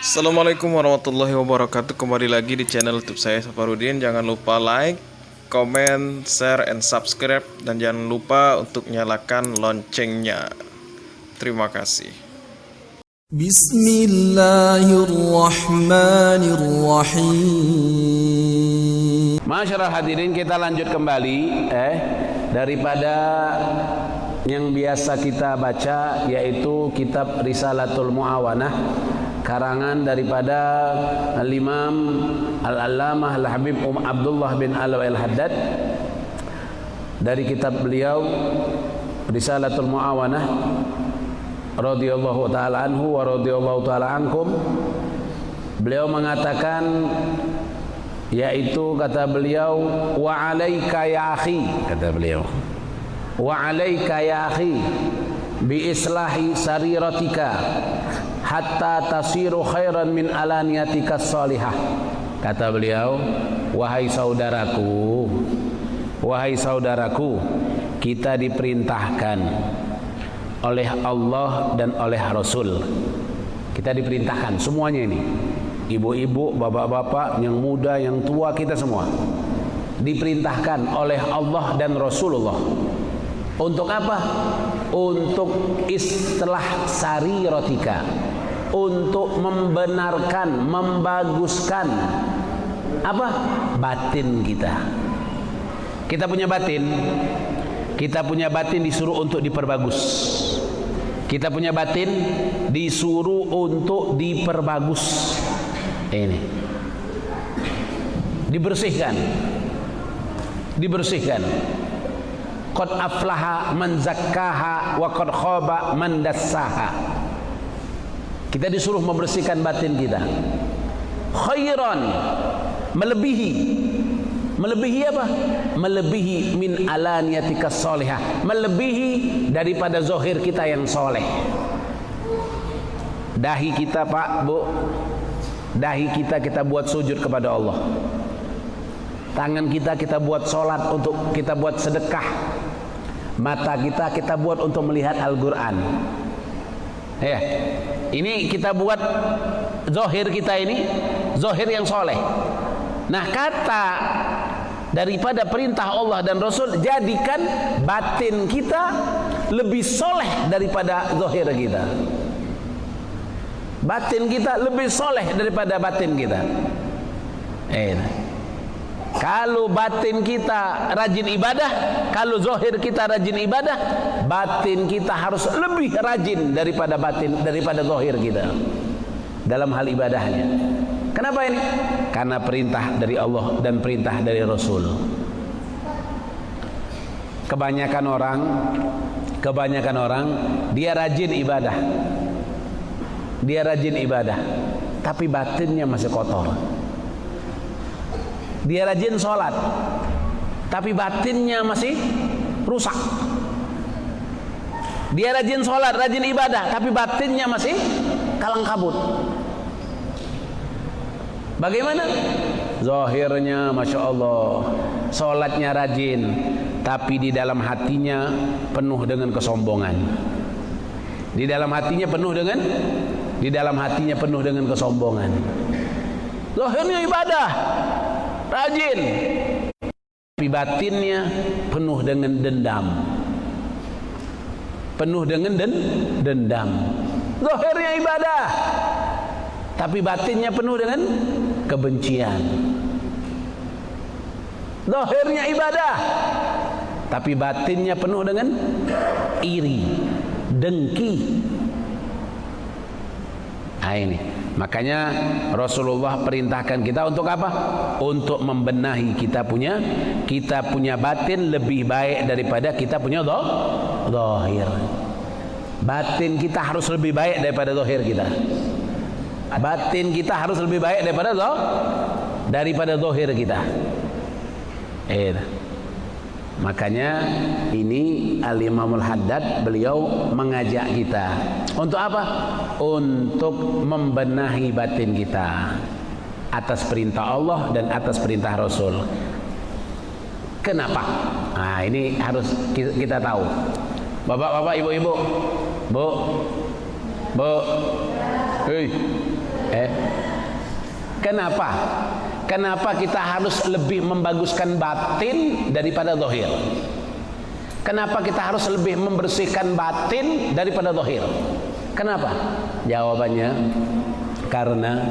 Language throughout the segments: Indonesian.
Assalamualaikum warahmatullahi wabarakatuh. Kembali lagi di channel YouTube saya Safarudin. Jangan lupa like, comment, share, and subscribe. Dan jangan lupa untuk nyalakan loncengnya. Terima kasih. Bismillahirrahmanirrahim. Masyarakat hadirin, kita lanjut kembali daripada yang biasa kita baca, yaitu kitab Risalatul Mu'awanah, karangan daripada Al-Imam Al-Allamah Al-Habib Abdullah bin Alwi Al-Haddad. Dari kitab beliau Risalatul Mu'awanah radhiyallahu ta'ala anhu wa radhiyallahu ta'ala ankum, beliau mengatakan, yaitu kata beliau, wa alaika ya akhi, kata beliau, wa alaika ya akhi bi islahi sariratika hatta tasiru khairan min alaniyatika salihah. Kata beliau, wahai saudaraku, kita diperintahkan oleh Allah dan oleh Rasul. Kita diperintahkan semuanya ini, ibu-ibu, bapak-bapak, yang muda, yang tua, kita semua diperintahkan oleh Allah dan Rasulullah. Untuk apa? Untuk islah sariratika, untuk membenarkan, membaguskan apa? Batin kita. Kita punya batin disuruh untuk diperbagus. Kita punya batin disuruh untuk diperbagus. Ini dibersihkan. Qad aflaha man zakkaha wa qad khaba man dassaha. Kita disuruh membersihkan batin kita. Khairan, melebihi apa? Melebihi min alaniyatika salihah, melebihi daripada zahir kita yang soleh. Dahi kita, Pak, Bu, dahi kita buat sujud kepada Allah. Tangan kita buat sholat, untuk kita buat sedekah. Mata kita buat untuk melihat Al-Quran. Ya, ini kita buat zahir kita ini, zahir yang soleh. Nah, kata daripada perintah Allah dan Rasul, jadikan batin kita lebih soleh daripada zahir kita. Batin kita lebih soleh daripada batin kita. Kalau batin kita rajin ibadah, kalau zahir kita rajin ibadah, batin kita harus lebih rajin daripada zahir kita dalam hal ibadahnya. Kenapa ini? Karena perintah dari Allah dan perintah dari Rasul. Kebanyakan orang dia rajin ibadah, tapi batinnya masih kotor. Dia rajin sholat, tapi batinnya masih rusak. Dia rajin sholat, rajin ibadah, tapi batinnya masih kalang kabut. Bagaimana? Zahirnya Masya Allah, sholatnya rajin, tapi di dalam hatinya penuh dengan kesombongan. Di dalam hatinya penuh dengan kesombongan. Zahirnya ibadah, rajin, tapi batinnya penuh dengan dendam. Zahirnya ibadah, tapi batinnya penuh dengan kebencian. Zahirnya ibadah, tapi batinnya penuh dengan iri, dengki. Ini makanya Rasulullah perintahkan kita untuk apa? Untuk membenahi kita punya batin lebih baik daripada kita punya zahir. Batin kita harus lebih baik daripada zahir kita. Batin kita harus lebih baik daripada zahir kita. Makanya ini Al-Imamul Haddad, beliau mengajak kita untuk apa? Untuk membenahi batin kita atas perintah Allah dan atas perintah Rasul. Kenapa? Nah, ini harus kita tahu. Bapak-bapak, ibu-ibu, Bu, hei, Kenapa? Kenapa kita harus lebih membaguskan batin daripada zahir? Kenapa kita harus lebih membersihkan batin daripada zahir? Kenapa? Jawabannya karena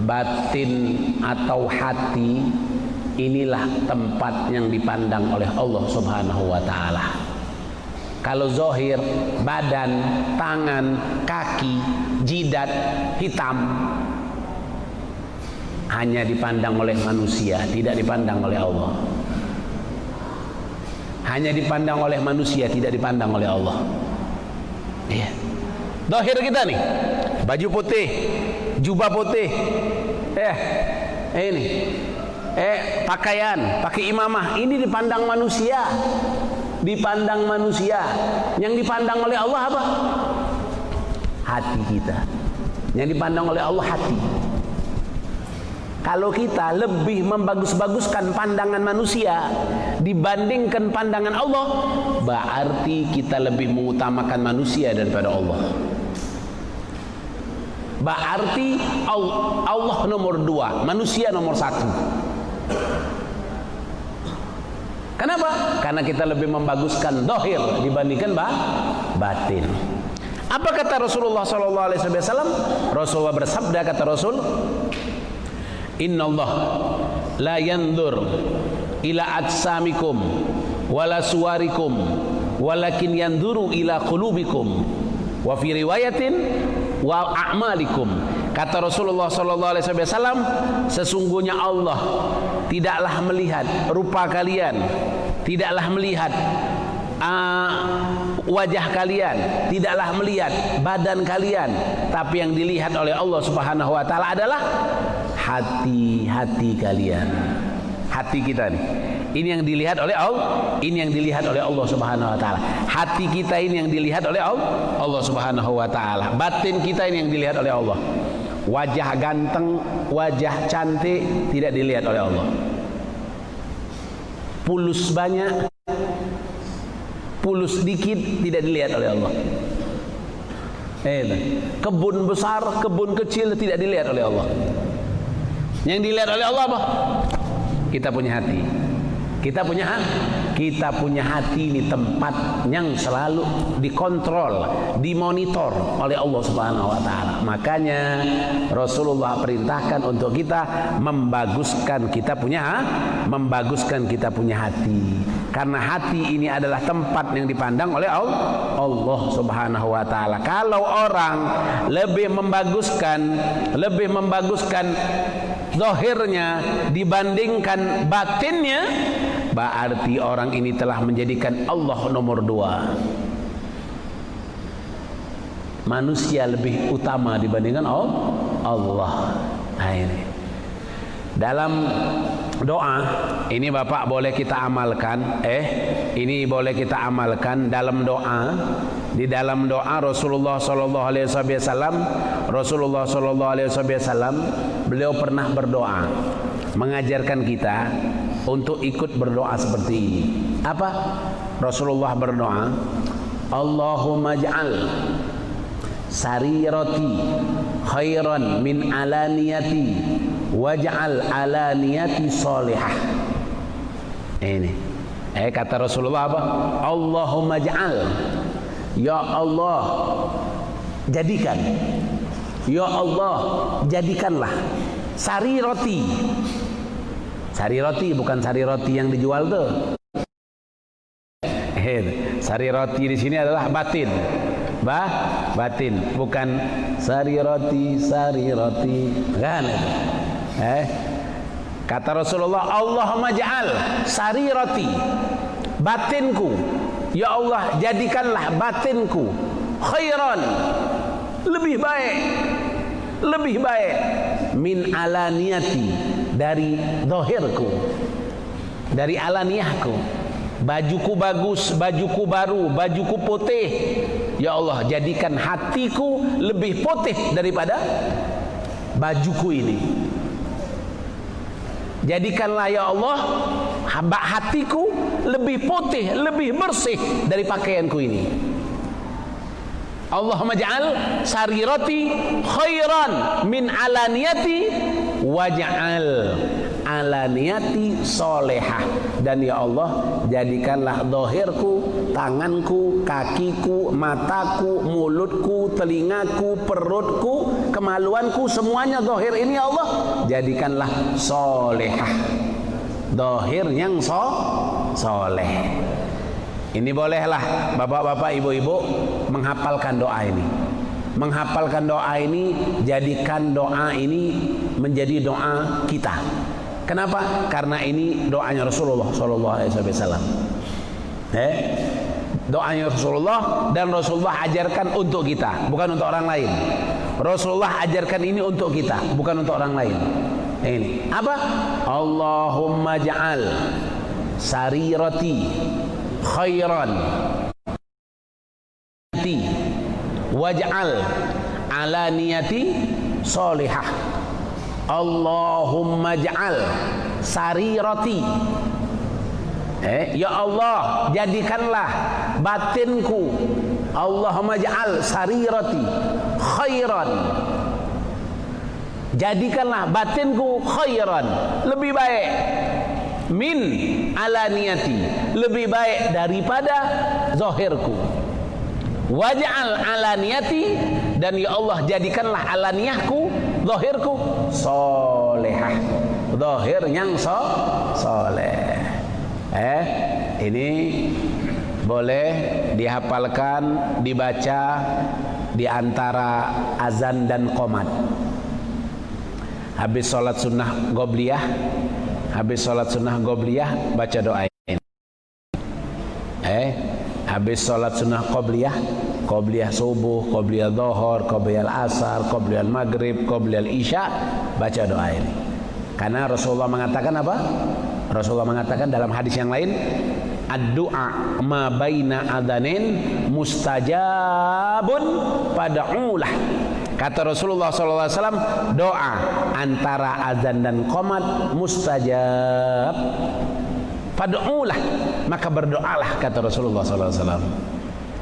batin atau hati inilah tempat yang dipandang oleh Allah Subhanahu wa taala. Kalau zahir, badan, tangan, kaki, jidat, hitam hanya dipandang oleh manusia, tidak dipandang oleh Allah. Hanya dipandang oleh manusia, tidak dipandang oleh Allah. Iya. Zahir kita nih, baju putih, jubah putih, ini, pakaian, pakai imamah, ini dipandang manusia, dipandang manusia. Yang dipandang oleh Allah apa? Hati kita. Yang dipandang oleh Allah hati. Kalau kita lebih membagus-baguskan pandangan manusia dibandingkan pandangan Allah, berarti kita lebih mengutamakan manusia daripada Allah. Berarti Allah nomor 2, manusia nomor 1. Kenapa? Karena kita lebih membaguskan zahir dibandingkan batin. Apa kata Rasulullah SAW? Rasulullah bersabda, kata Rasul, Inna Allah la yandur ila atsamikum wala suwarikum walakin yanduru ila qulubikum wa fi riwayatin wa a'malikum. Kata Rasulullah SAW, sesungguhnya Allah tidaklah melihat rupa kalian, tidaklah melihat wajah kalian, tidaklah melihat badan kalian, tapi yang dilihat oleh Allah Subhanahu wa taala adalah hati-hati kalian. Hati kita nih, ini yang dilihat oleh Allah, ini yang dilihat oleh Allah Subhanahu wa taala. Hati kita ini yang dilihat oleh Allah Subhanahu wa taala. Batin kita ini yang dilihat oleh Allah. Wajah ganteng, wajah cantik tidak dilihat oleh Allah. Pulus banyak, pulus dikit tidak dilihat oleh Allah. Kebun besar, kebun kecil tidak dilihat oleh Allah. Yang dilihat oleh Allah apa? Kita punya hati. Kita punya hati ini tempat yang selalu dikontrol, dimonitor oleh Allah Subhanahu wa taala. Makanya Rasulullah perintahkan untuk kita membaguskan kita punya hati. Karena hati ini adalah tempat yang dipandang oleh Allah Subhanahu wa taala. Kalau orang lebih membaguskan zahirnya dibandingkan batinnya, berarti orang ini telah menjadikan Allah nomor 2. Manusia lebih utama dibandingkan Allah. Nah ini. Dalam doa ini Bapak boleh kita amalkan. Ini boleh kita amalkan dalam doa. Di dalam doa Rasulullah sallallahu alaihi wasallam beliau pernah berdoa, mengajarkan kita untuk ikut berdoa seperti ini. Apa? Rasulullah berdoa, Allahumma ja'al sarirati khairan min alaniyati waj'al alaniyati salihah. Ini. Kata Rasulullah apa? Allahumma ja'al, ya Allah jadikan, ya Allah jadikanlah sari roti. Sari roti bukan sari roti yang dijual tuh. Sari roti di sini adalah batin. Batin, bukan sari roti kan itu. Kata Rasulullah, Allahumma ja'al sari roti, batinku, ya Allah jadikanlah batinku khairan, lebih baik min alaniyati, dari zahirku, dari alaniyahku. Bajuku bagus, bajuku baru, bajuku putih, ya Allah jadikan hatiku lebih putih daripada bajuku ini. Jadikanlah ya Allah hatiku lebih putih, lebih bersih dari pakaianku ini. Allahumma ja'al sarirati khairan min alaniyati waj'al alaniyati solehah. Dan ya Allah, jadikanlah dohirku, tanganku, kakiku, mataku, mulutku, telingaku, perutku, kemaluanku, semuanya dohir ini ya Allah, jadikanlah solehah, dohir yang soleh. Ini bolehlah bapak-bapak, ibu-ibu menghafalkan doa ini. Menghafalkan doa ini, jadikan doa ini menjadi doa kita. Kenapa? Karena ini doanya Rasulullah SAW. Doanya Rasulullah, dan Rasulullah ajarkan untuk kita, bukan untuk orang lain. Rasulullah ajarkan ini untuk kita, bukan untuk orang lain. Ini apa? Allahumma ja'al sarirati khairan waj'al alaniyati solihah. Allahumma ja'al sarirati, ya Allah, jadikanlah batinku, Allahumma ja'al sarirati khairan, jadikanlah batinku khairan, lebih baik, min alaniyati, lebih baik daripada zahirku, waj'al alaniyati, dan ya Allah, jadikanlah alaniyahku, zahirku solehah, zahir yang soleh. Ini boleh dihafalkan, dibaca di antara azan dan qomat. Habis sholat sunnah qobliyah, baca doa ini. Habis sholat sunnah qobliyah subuh, qobliyah dhuhur, qobliyah asar, qobliyah maghrib, qobliyah isya, baca doa ini. Karena Rasulullah mengatakan apa? Rasulullah mengatakan dalam hadis yang lain, ad-du'a ma baina adanin mustajabun fad'ulah. Kata Rasulullah SAW, doa antara azan dan qomat mustajab, fad'ulah, maka berdoalah, kata Rasulullah SAW.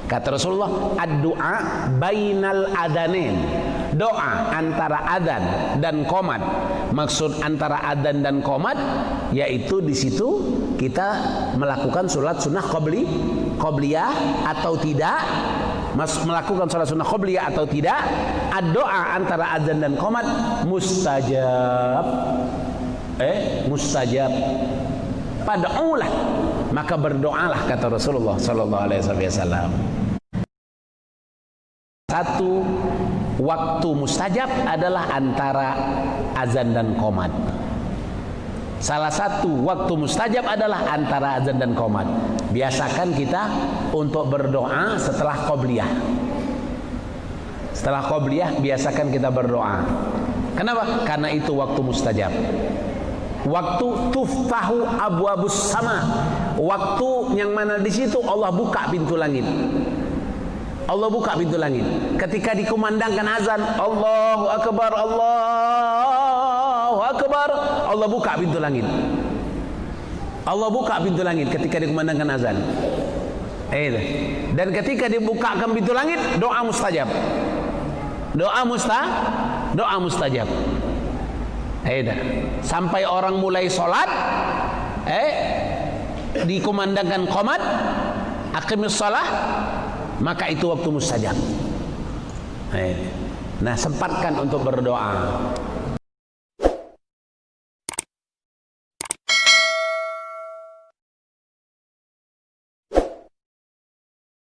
Kata Rasulullah, ad-du'a bainal adanin, doa antara adzan dan qomat. Maksud antara adzan dan qomat, yaitu di situ kita melakukan salat sunnah qobliyah atau tidak, melakukan salat sunnah qobliyah atau tidak. Doa antara adzan dan qomat mustajab, mustajab. Pad'ulah, maka berdoalah, kata Rasulullah SAW. Satu waktu mustajab adalah antara azan dan qomat. Salah satu waktu mustajab adalah antara azan dan qomat. Biasakan kita untuk berdoa setelah qobliyah. Setelah qobliyah biasakan kita berdoa. Kenapa? Karena itu waktu mustajab. Waktu tuftahu abwabus sama, waktu yang mana di situ Allah buka pintu langit. Allah buka pintu langit. Ketika dikumandangkan azan, Allahu Akbar, Allahu Akbar, Allah buka pintu langit. Allah buka pintu langit ketika dikumandangkan azan. Dan ketika dibukakan pintu langit, doa mustajab. Doa mustajab. Sampai orang mulai sholat, dikumandangkan qomat, aqimus shalah, maka itu waktu mustajab. Nah, sempatkan untuk berdoa.